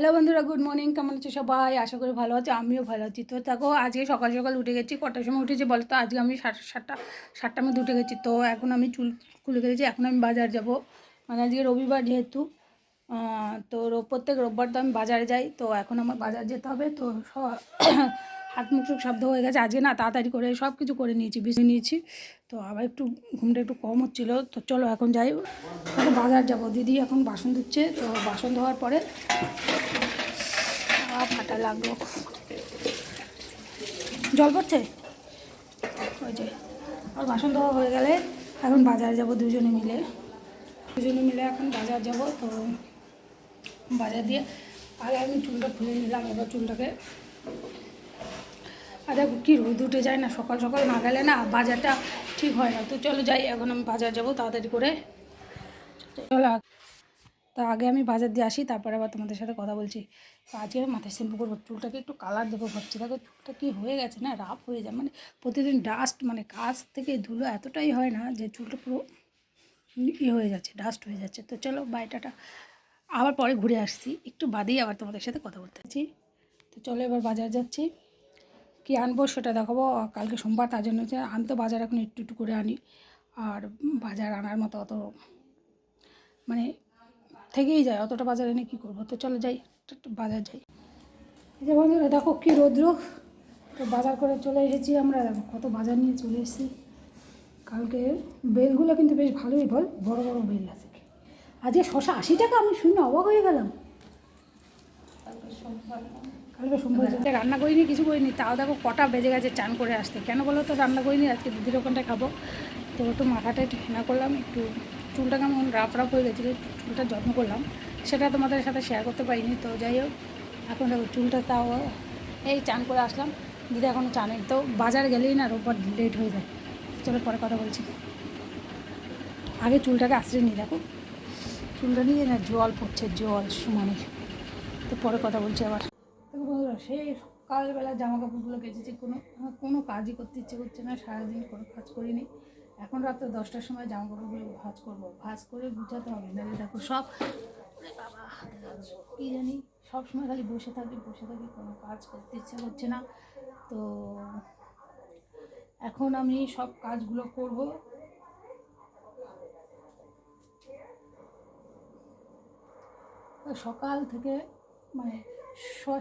Hello বন্ধুরা, good morning. কেমন আছে সবাই? আশা করি ভালো আছে, আমিও ভালো আছি। তো দেখো, আজকে সকাল সকাল উঠে গেছি। কটার সময় উঠেছি বলো তো? আজকে আমি সাতটার মধ্যে উঠে গেছি। তো এখন আমি চুল খুলে গেছি। এখন আমি বাজার যাব, মানে আজকে রবিবার যেহেতু। তো প্রত্যেক রোববার তো আমি বাজারে যাই। তো এখন আমার বাজার যেতে হবে। তো হাত মুখ শব্দ হয়ে গেছে। আজকে না তাড়াতাড়ি করে সব কিছু করে নিয়েছি, বিছিয়ে নিয়েছি। তো আবার একটু ঘুমটা একটু কম হচ্ছিলো। তো চলো এখন যাই, এখন বাজার যাব। দিদি এখন বাসন ধুচ্ছে। তো বাসন ধোয়ার পরে ফাটা লাগলো, জল পড়ছে ওই যে। আর বাসন ধোয়া হয়ে গেলে এখন বাজার যাব দুজনে মিলে এখন বাজার যাব। তো বাজার দিয়ে আগে আমি চুলটা খুলে নিলাম। এবার চুলটাকে, আর দেখো কী রোদ উঠে যায় না, সকাল সকাল না গেলে না বাজারটা ঠিক হয় না। তো চলো যাই, এখন আমি বাজার যাব তাড়াতাড়ি করে। চলো, তা আগে আমি বাজার দিয়ে আসি, তারপরে আবার তোমাদের সাথে কথা বলছি। তো আজকে মাথায় শ্যাম্পু করবো, চুলটাকে একটু কালার দেবো ভাবছি। দেখো চুলটা কী হয়ে গেছে না, রাফ হয়ে যায়, মানে প্রতিদিন ডাস্ট, মানে কাজ থেকে ধুলো এতটাই হয় না যে চুলটা পুরো হয়ে যাচ্ছে, ডাস্ট হয়ে যাচ্ছে। তো চলো বাইটাটা আবার পরে ঘুরে আসছি, একটু বাদেই আবার তোমাদের সাথে কথা বলতে চাইছি। তো চলো এবার বাজার যাচ্ছি, কী আনবো সেটা দেখাবো। কালকে সোমবার, তার জন্য হচ্ছে আমি তো বাজার এখন একটু একটু করে আনি। আর বাজার আনার মতো অত মানে থেকেই যায়, অতটা বাজার এনে কী করবো। তো চলো যাই, বাজার যাই। এই যে বন্ধুরা দেখো কী রৌদ্র। তো বাজার করে চলে এসেছি আমরা, দেখো কত বাজার নিয়ে চলে এসেছি। কালকে বেলগুলো কিন্তু বেশ ভালোই, বল বড় বড় বেল আছে। আজকে শশা 80 টাকা, আমি শুনে অবাক হয়ে গেলাম। কালকে সোমবার রান্না করিনি, কিছু করিনি, তাও দেখো কটা বেজে গেছে চান করে আসতে। কেন বলো তো রান্না করিনি, আজকে দিদির ওখানটায় খাবো। তো মাথাটা একটু হেনা করলাম, একটু চুলটা কেমন রাফ হয়ে গেছিলো, চুলটা যত্ন করলাম, সেটা তোমাদের সাথে শেয়ার করতে পারিনি। তো যাই হোক, এখন দেখো চুলটা তাও এই চান করে আসলাম। দিদি এখনও চানেন। তো বাজার গেলেই না রোববার লেট হয়ে যায়। চলো পরে কথা বলছি, আগে চুলটাকে আশ্রয় নিই। দেখো চুলটা নিয়ে না জল পড়ছে, জল সমানে। তো পরে কথা বলছি আবার। দেখো বন্ধুরা, সেই সকালবেলা জামা কাপড়গুলো কেচেছি, কোনো কাজই করতে ইচ্ছে করছে না, সারাদিন কোনো কাজ করিনি। এখন রাত্রে 10টার সময় জামা কাপড়গুলো ভাঁজ করবো, ভাঁজ করে গুছাতে হবে। নাহলে দেখো সব বাবা হাতে লাগছে কী জানি, সব সময় খালি বসে থাকি, কোনো কাজ করতে ইচ্ছে করছে না। তো এখন আমি সব কাজগুলো করব। সকাল থেকে মানে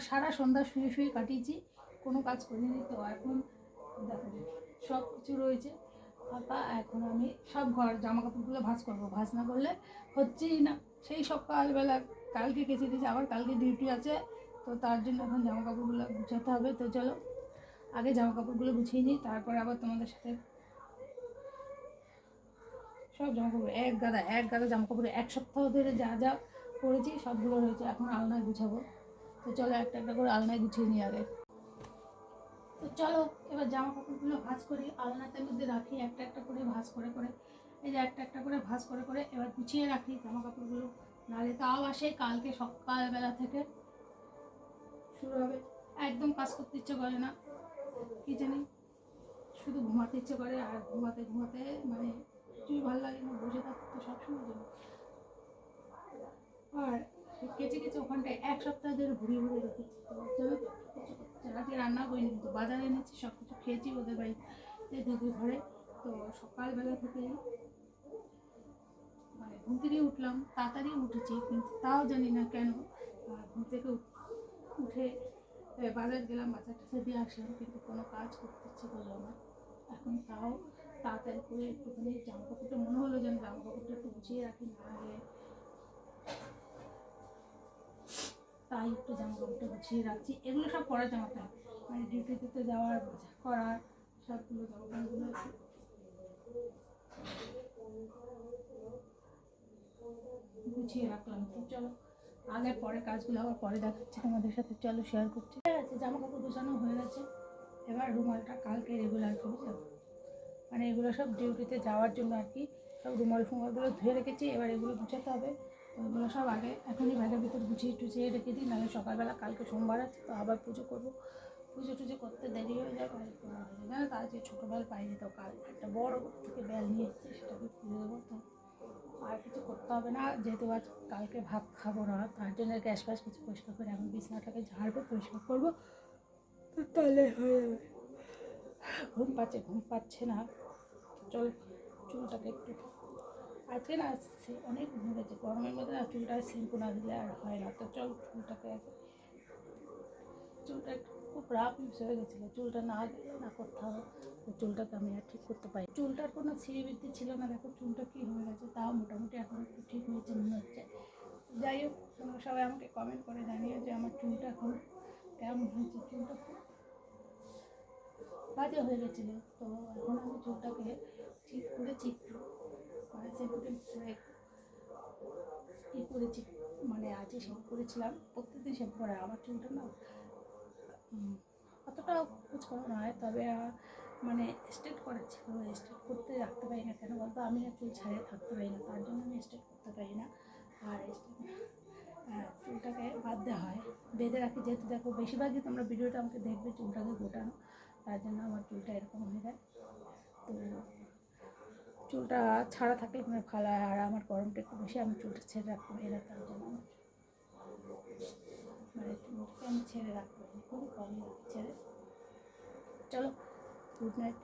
সারা সন্ধ্যা শুয়ে কাটিয়েছি, কোনো কাজ করিনি। তো এখন দেখো সব কিছু রয়েছে ফাঁকা। এখন আমি সব জামা কাপড়গুলো ভাঁজ করবো, ভাঁজ না করলে হচ্ছেই না। সেই সকালবেলা কালকে কেচে দিয়েছি, আবার কালকে ডিউটি আছে। তো তার জন্য এখন জামা কাপড়গুলো গুছাতে হবে। তো চলো আগে জামা কাপড়গুলো গুছিয়ে নিই, তারপরে আবার তোমাদের সাথে। সব জামা কাপড় এক গাদা জামা কাপড়, এক সপ্তাহ ধরে যা যা করেছি সবগুলো রয়েছে, এখন আলনায় গুছাবো। তো চলো একটা একটা করে আলনায় গুছিয়ে নিই আগে। তো চলো এবার জামা কাপড়গুলো ভাঁজ করি, আলনাটার মধ্যে রাখি, একটা একটা করে ভাঁজ করে করে, এই যে একটা একটা করে ভাঁজ করে করে এবার গুছিয়ে রাখি জামা কাপড়গুলো। নাহলে তাও আসে কালকে সকালবেলা থেকে শুরু হবে, একদম কাজ করতে ইচ্ছে করে না, কি জানি শুধু ঘুমাতে ইচ্ছে করে। আর ঘুমাতে ঘুমাতে মানে কিছুই ভালো লাগে না, বসে থাকতে সবসময় জন্য। আর কেচে কেচে ওখানটায় এক সপ্তাহ ধরে ঘুরিয়ে ঘুরিয়ে রেখেছি। তো চলো আজকে রান্না করিনি, কিন্তু বাজারে এনেছি, সব কিছু খেয়েছি ওদের বাড়িতে, দিদির ঘরে। তো সকালবেলা থেকে মানে ঘুম থেকে উঠলাম, তাড়াতাড়ি উঠেছি, কিন্তু তাও জানি না কেন ঘুম থেকে উঠে বাজার গেলাম, বাজারটা দিয়ে আসলাম, কিন্তু কোনো কাজ করতে ইচ্ছে করলো না। এখন তাও তাড়াতাড়ি করে একটুখানি জামা কাপড়টা মনে হলো যেন জামা কাপড়টা একটু গুছিয়ে রাখি, নাহলে তাই একটু জামা কাপড়টা গুছিয়ে রাখছি। এগুলো সব পরা জামা কাপড়, মানে ডিউটিতে যাওয়ার করার সবগুলো জামা কাপড়গুলো গুছিয়ে রাখলাম। তো চলো আগে পরে কাজগুলো আবার পরে দেখাচ্ছি তোমাদের সাথে, চলো শেয়ার করছি। ঠিক আছে, জামা কাপড় গোছানো হয়ে গেছে। এবার রুমালটা কালকে রেগুলার করে যাবো, মানে এগুলো সব ডিউটিতে যাওয়ার জন্য আর কি। সব ফুমালগুলো ধুয়ে রেখেছি, এবার এগুলো গুছাতে হবে। এগুলো সব আগে এখনই ব্যাগের ভিতর গুছিয়ে টুছিয়ে রেখে দিই, নাহলে সকালবেলা কালকে সোমবার আছে, তো আবার পুজো করবো, পুজো টুজো করতে দেরি হয়ে যাবে। জানো তো আজকে ছোটো বেল পাইনি, তো কাল একটা বড় থেকে বেল নিয়ে এসেছি, সেটাকে পুজো দেবো। তো আর কিছু করতে হবে না, যেহেতু আজ কালকে ভাত খাবো না, তার জন্য গ্যাস ফ্যাস কিছু পরিষ্কার করে এখন বিছানাটাকে ঝাড়বো, পরিষ্কার করবো, তো তাহলে হয়ে যাবে। ঘুম পাচ্ছে না। চল চুলটাকে একটু, আজকে না অনেক ঘুম গেছে, গরমের মধ্যে না চুলটা শ্যাম্পু না দিলে আর হয় না। তো চল চুলটা খুব রাফ ইউজ হয়ে গেছিলো, চুলটা না গেলে না করতে হবে। তো চুলটাকে আমি আর ঠিক করতে পারি, চুলটার কোনো ছিঁড়ে বৃদ্ধি ছিল না, দেখো চুলটা কী হয়ে গেছে, তাও মোটামুটি এখন একটু ঠিক হয়েছে মনে হচ্ছে। যাই হোক, তোমরা সবাই আমাকে কমেন্ট করে জানিও যে আমার চুলটা এখন কেমন হয়েছে। চুলটা খুব বাজে হয়ে গেছিলো, তো এখন আমি চুলটাকে ঠিক করেছি একটু, মানে শ্যাম্পুটা করে কী করেছি, মানে আজকে শ্যাম্পু করেছিলাম, প্রত্যেকদিন শ্যাম্পু করে আমার চুলটা না অতটা কুচকানো নয়, তবে মানে স্ট্রেট করা ছিল, স্ট্রেট করতে রাখতে পারি না, কেন বলতো আমি না চুল ছাড়িয়ে থাকতে পারি না, তার জন্য আমি স্ট্রেট করতে পারি না। আর চুলটাকে বাঁধতে হয়, বেঁধে রাখি, যেহেতু দেখো বেশিরভাগই তোমরা ভিডিওটা আমাকে দেখবে চুলটাকে গোটানো, তার জন্য আমার চুলটা এরকম হয়ে যায়। তো চুলটা ছাড়া থাকলে মানে ভালো হয়, আর আমার গরমটা একটু বেশি, আমি চুলটা ছেড়ে রাখতে পারি না, তার জন্য আমার মানে চুলটাকে আমি ছেড়ে রাখতে পারি, খুবই কমই রাখি ছেড়ে। চলো, গুড নাইট।